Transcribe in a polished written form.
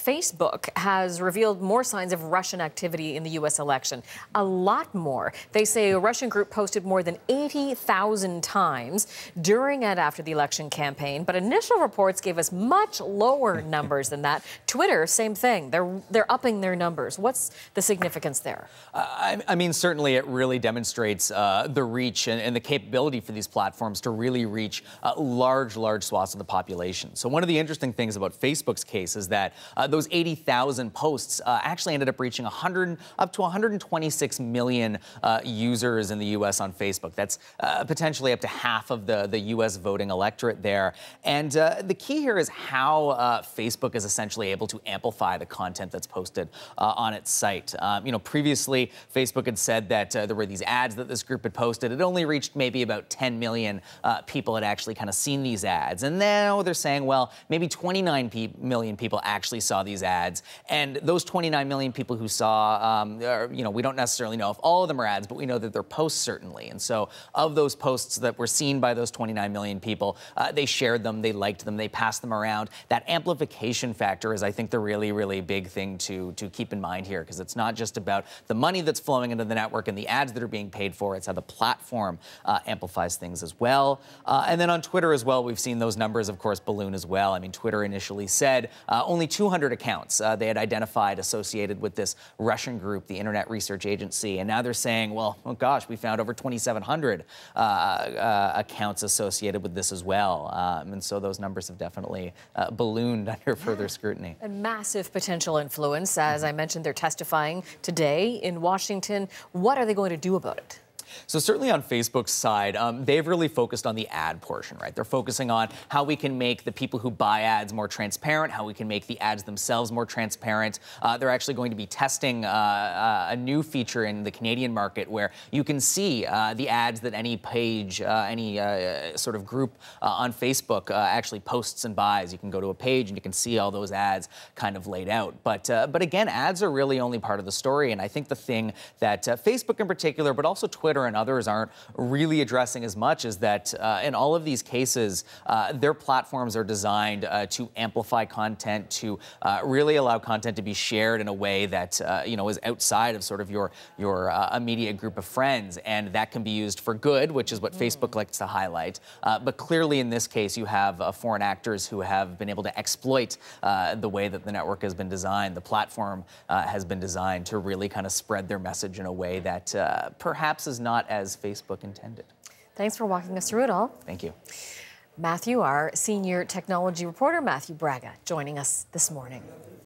Facebook has revealed more signs of Russian activity in the U.S. election. A lot more. They say a Russian group posted more than 80,000 times during and after the election campaign, but initial reports gave us much lower numbers than that. Twitter, same thing. They're upping their numbers. What's the significance there? I mean, certainly it really demonstrates the reach and the capability for these platforms to really reach large swaths of the population. So one of the interesting things about Facebook's case is that those 80,000 posts actually ended up reaching up to 126 million users in the U.S. on Facebook. That's potentially up to half of the U.S. voting electorate there. And the key here is how Facebook is essentially able to amplify the content that's posted on its site. Previously, Facebook had said that there were these ads that this group had posted. It only reached maybe about 10 million people had actually kind of seen these ads. And now they're saying, well, maybe 29 million people actually saw these ads. And those 29 million people who saw, we don't necessarily know if all of them are ads, but we know that they're posts certainly. And so of those posts that were seen by those 29 million people, they shared them, they liked them, they passed them around. That amplification factor is, I think, the really big thing to keep in mind here, because it's not just about the money that's flowing into the network and the ads that are being paid for, it's how the platform amplifies things as well. And then on Twitter as well, we've seen those numbers, of course, balloon as well. I mean, Twitter initially said only 200 accounts they had identified associated with this Russian group, the Internet Research Agency. And now they're saying, well, oh gosh, we found over 2,700 accounts associated with this as well. And so those numbers have definitely ballooned under further scrutiny. And massive potential influence. As I mentioned, they're testifying today in Washington. What are they going to do about it? So certainly on Facebook's side, they've really focused on the ad portion, right? They're focusing on how we can make the people who buy ads more transparent, how we can make the ads themselves more transparent. They're actually going to be testing a new feature in the Canadian market where you can see the ads that any page, any sort of group on Facebook actually posts and buys. You can go to a page and you can see all those ads kind of laid out. But again, ads are really only part of the story. And I think the thing that Facebook in particular, but also Twitter and others aren't really addressing as much is that in all of these cases, their platforms are designed to amplify content, to really allow content to be shared in a way that is outside of sort of your immediate group of friends, and that can be used for good, which is what Facebook likes to highlight. But clearly, in this case, you have foreign actors who have been able to exploit the way that the network has been designed. The platform has been designed to really kind of spread their message in a way that perhaps is not as Facebook intended. Thanks for walking us through it all. Thank you. Matthew, our senior technology reporter, Matthew Braga, joining us this morning.